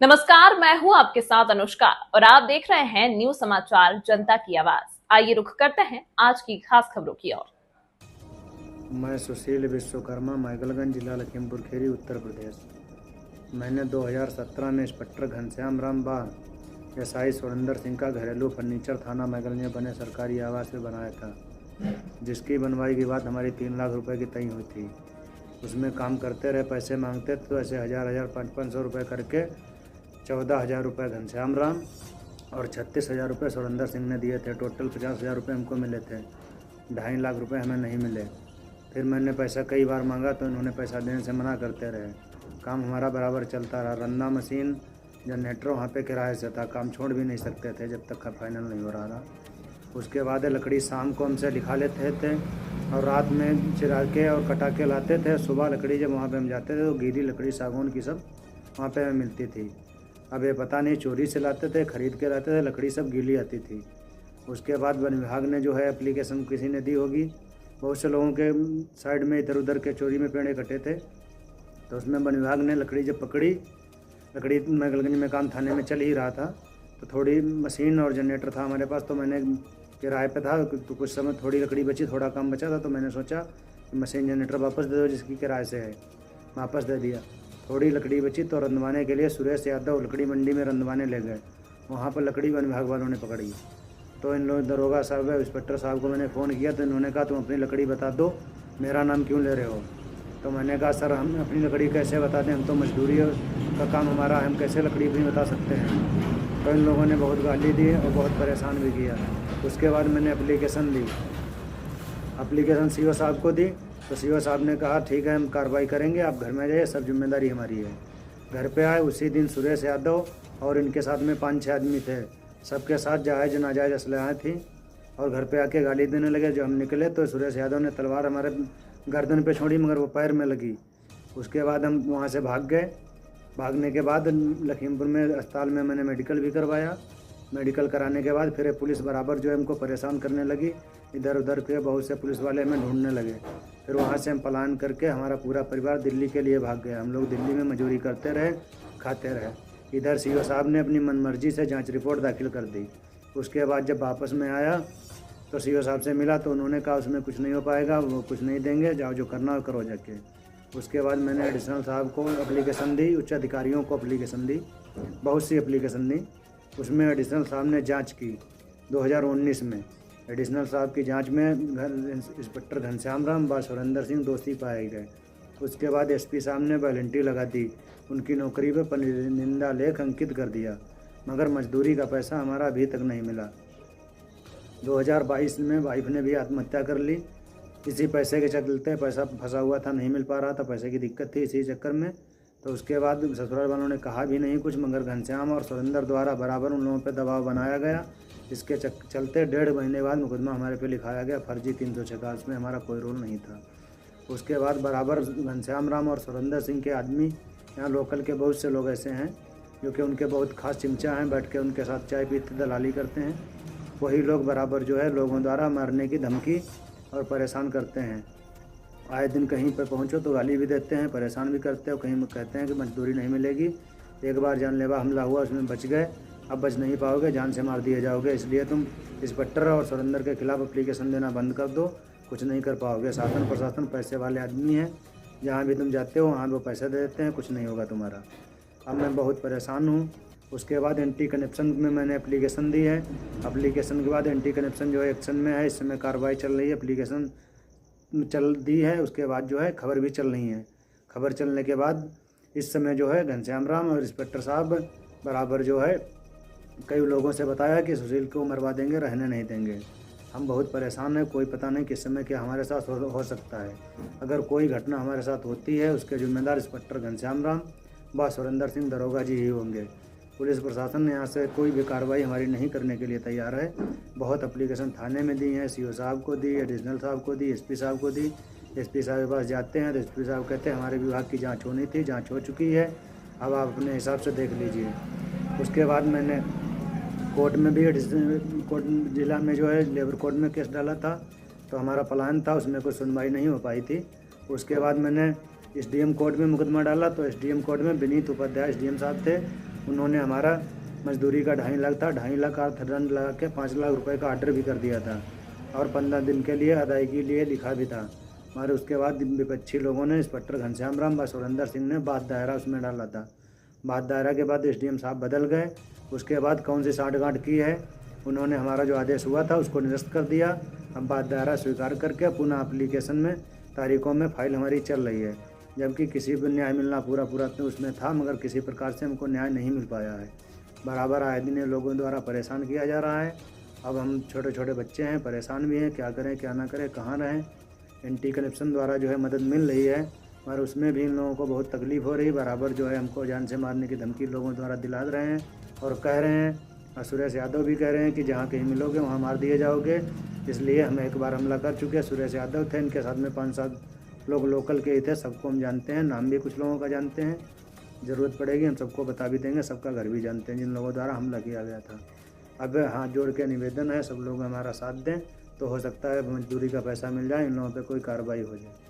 नमस्कार, मैं हूं आपके साथ अनुष्का और आप देख रहे हैं न्यूज समाचार जनता की आवाज। आइए रुख करते हैं आज की खास खबरों की ओर। मैं सुशील विश्वकर्मा, मैगलगंज, जिला लखीमपुर खीरी, उत्तर प्रदेश। मैंने 2017 में इंस्पेक्टर घनश्याम राम बा एसआई सुरेंद्र सिंह का घरेलू फर्नीचर थाना मैगलगंज में बने सरकारी आवास में बनाया था, जिसकी बनवाई की बात हमारी 3 लाख रुपए की तय हुई थी। उसमें काम करते रहे, पैसे मांगते तो ऐसे 1000 500 रुपये करके 14,000 रुपये घनश्याम राम और 36,000 रुपये सुरेंद्र सिंह ने दिए थे। टोटल 50,000 रुपये हमको मिले थे। 2.5 लाख रुपये हमें नहीं मिले। फिर मैंने पैसा कई बार मांगा तो इन्होंने पैसा देने से मना करते रहे। काम हमारा बराबर चलता रहा। रन्ना मशीन जनरेटर वहाँ पे किराए से था, काम छोड़ भी नहीं सकते थे जब तक का फाइनल नहीं हो रहा था। उसके बाद लकड़ी शाम को हमसे लिखा लेते थे और रात में चिरा के और कटा के लाते थे। सुबह लकड़ी जब वहाँ पे हम जाते थे तो गीली लकड़ी सागौन की सब वहाँ पे हमें मिलती थी। अब ये पता नहीं चोरी से लाते थे, ख़रीद के लाते थे, लकड़ी सब गीली आती थी। उसके बाद वन विभाग ने जो है एप्लीकेशन किसी ने दी होगी, बहुत से लोगों के साइड में इधर उधर के चोरी में पेड़ कटे थे, तो उसमें वन विभाग ने लकड़ी जब पकड़ी, लकड़ी मैगलगंज में काम थाने में चल ही रहा था, तो थोड़ी मशीन और जनरेटर था हमारे पास, तो मैंने किराए पे था तो कुछ समय थोड़ी लकड़ी बची, थोड़ा काम बचा था, तो मैंने सोचा कि मशीन जनरेटर वापस दे दो जिसकी किराए से है। वापस दे दिया। थोड़ी लकड़ी बची तो रंधवाने के लिए सुरेश यादव लकड़ी मंडी में रंधवाने ले गए। वहाँ पर लकड़ी वन विभाग वालों ने पकड़ी। तो इन लोग दरोगा साहब इंस्पेक्टर साहब को मैंने फ़ोन किया तो इन्होंने कहा तुम अपनी लकड़ी बता दो, मेरा नाम क्यों ले रहे हो। तो मैंने कहा सर हम अपनी लकड़ी कैसे बता दें, हम तो मजदूरी का काम हमारा है, हम कैसे लकड़ी भी बता सकते हैं। तो इन लोगों ने बहुत गाली दी और बहुत परेशान भी किया। उसके बाद मैंने एप्लीकेशन दी, एप्लीकेशन सीओ साहब को दी, तो सीओ साहब ने कहा ठीक है हम कार्रवाई करेंगे, आप घर में जाइए, सब जिम्मेदारी हमारी है। घर पे आए, उसी दिन सुरेश यादव और इनके साथ में 5-6 आदमी थे, सबके साथ जायज़ नाजायज़ असलहाएँ थी और घर पे आके गाली देने लगे। जब हम निकले तो सुरेश यादव ने तलवार हमारे गर्दन पे छोड़ी मगर वो पैर में लगी। उसके बाद हम वहाँ से भाग गए। भागने के बाद लखीमपुर में अस्पताल में मैंने मेडिकल भी करवाया। मेडिकल कराने के बाद फिर पुलिस बराबर जो है हमको परेशान करने लगी, इधर उधर के बहुत से पुलिस वाले हमें ढूंढने लगे। फिर वहाँ से हम पलायन करके हमारा पूरा परिवार दिल्ली के लिए भाग गया। हम लोग दिल्ली में मजदूरी करते रहे, खाते रहे। इधर सीओ साहब ने अपनी मनमर्जी से जांच रिपोर्ट दाखिल कर दी। उसके बाद जब वापस में आया तो सीओ साहब से मिला तो उन्होंने कहा उसमें कुछ नहीं हो पाएगा, वो कुछ नहीं देंगे, जाओ जो करना हो करो जाके। उसके बाद मैंने एडिशनल साहब को एप्लीकेशन दी, उच्च अधिकारियों को एप्लीकेशन दी, बहुत सी एप्लीकेशन दी। उसमें एडिशनल साहब ने जांच की 2019 में। एडिशनल साहब की जांच में इंस्पेक्टर घनश्याम राम व सुरेंद्र सिंह दोषी पाए गए। उसके बाद एसपी साहब ने वॉलंटी लगा दी, उनकी नौकरी पर निंदा लेख अंकित कर दिया, मगर मजदूरी का पैसा हमारा अभी तक नहीं मिला। 2022 में वाइफ ने भी आत्महत्या कर ली, इसी पैसे के चलते। पैसा फंसा हुआ था, नहीं मिल पा रहा था, पैसे की दिक्कत थी इसी चक्कर में। तो उसके बाद ससुराल वालों ने कहा भी नहीं कुछ, मगर घनश्याम और सुरेंद्र द्वारा बराबर उन लोगों पर दबाव बनाया गया। इसके चलते 1.5 महीने बाद मुकदमा हमारे पे लिखाया गया, फर्जी 306 का। उसमें हमारा कोई रोल नहीं था। उसके बाद बराबर घनश्याम राम और सुरेंद्र सिंह के आदमी, यहाँ लोकल के बहुत से लोग ऐसे हैं जो कि उनके बहुत खास चिमचा हैं, बैठ के उनके साथ चाय पीते दलाली करते हैं। वही लोग बराबर जो है लोगों द्वारा मारने की धमकी और परेशान करते हैं। आए दिन कहीं पर पहुंचो तो गाली भी देते हैं, परेशान भी करते हैं, और कहीं कहते हैं कि मजदूरी नहीं मिलेगी। एक बार जानलेवा हमला हुआ, उसमें बच गए, अब बच नहीं पाओगे, जान से मार दिए जाओगे, इसलिए तुम इंस्पेक्टर और सुरेंद्र के खिलाफ एप्लीकेशन देना बंद कर दो, कुछ नहीं कर पाओगे। शासन प्रशासन पैसे वाले आदमी हैं, जहाँ भी तुम जाते हो वहाँ वो पैसे दे देते हैं, कुछ नहीं होगा तुम्हारा। अब मैं बहुत परेशान हूँ। उसके बाद एंटी करप्शन में मैंने एप्लीकेशन दी है। एप्लीकेशन के बाद एंटी करप्शन जो है एक्शन में है, इस समय कार्रवाई चल रही है, एप्लीकेशन चल दी है। उसके बाद जो है खबर भी चल रही है। खबर चलने के बाद इस समय जो है घनश्याम राम और इंस्पेक्टर साहब बराबर जो है कई लोगों से बताया कि सुशील को मरवा देंगे, रहने नहीं देंगे। हम बहुत परेशान हैं, कोई पता नहीं किस समय क्या हमारे साथ हो सकता है। अगर कोई घटना हमारे साथ होती है उसके जिम्मेदार इंस्पेक्टर घनश्याम राम व सुरेंद्र सिंह दरोगा जी ही होंगे। पुलिस प्रशासन यहाँ से कोई भी कार्रवाई हमारी नहीं करने के लिए तैयार है। बहुत एप्लीकेशन थाने में दी हैं, सीओ साहब को दी, एडिशनल साहब को दी, एसपी साहब को दी। एसपी साहब के पास जाते हैं तो एसपी साहब कहते हैं हमारे विभाग की जांच होनी थी, जांच हो चुकी है, अब आप अपने हिसाब से देख लीजिए। उसके बाद मैंने कोर्ट में भी कोर्ट जिला में जो है लेबर कोर्ट में केस डाला था, तो हमारा प्लान था, उसमें कोई सुनवाई नहीं हो पाई थी। उसके बाद मैंने एसडीएम कोर्ट में मुकदमा डाला, तो एसडीएम कोर्ट में विनीत उपाध्याय एसडीएम साहब थे, उन्होंने हमारा मजदूरी का 2.5 लाख था, 2.5 लाख दंड लगा के 5 लाख रुपए का ऑर्डर भी कर दिया था और 15 दिन के लिए अदायगी के लिए लिखा भी था। मगर उसके बाद विपक्षी लोगों ने इंस्पेक्टर घनश्याम राम व सुरेंद्र सिंह ने बात दायरा उसमें डाला था। बात दायरा के बाद एसडीएम साहब बदल गए। उसके बाद कौन सी साठगांठ की है, उन्होंने हमारा जो आदेश हुआ था उसको निरस्त कर दिया। अब बात दायरा स्वीकार करके पुनः एप्लीकेशन में तारीखों में फाइल हमारी चल रही है, जबकि किसी को न्याय मिलना पूरा तो उसमें था, मगर किसी प्रकार से हमको न्याय नहीं मिल पाया है। बराबर आए दिन लोगों द्वारा परेशान किया जा रहा है। अब हम छोटे छोटे बच्चे हैं, परेशान भी हैं, क्या करें क्या ना करें, कहाँ रहें। एंटी करप्शन द्वारा जो है मदद मिल रही है, मगर उसमें भी इन लोगों को बहुत तकलीफ़ हो रही है। बराबर जो है हमको जान से मारने की धमकी लोगों द्वारा दिला रहे हैं और कह रहे हैं, और सुरेश यादव भी कह रहे हैं कि जहाँ कहीं मिलोगे वहाँ मार दिए जाओगे। इसलिए हम एक बार हमला कर चुके हैं। सुरेश यादव थे, इनके साथ में 5-7 लोग लोकल के ही थे, सबको हम जानते हैं, नाम भी कुछ लोगों का जानते हैं। ज़रूरत पड़ेगी हम सबको बता भी देंगे, सबका घर भी जानते हैं जिन लोगों द्वारा हमला किया गया था। अब हाथ जोड़ के निवेदन है, सब लोग हमारा साथ दें, तो हो सकता है मजदूरी का पैसा मिल जाए, इन लोगों पे कोई कार्रवाई हो जाए।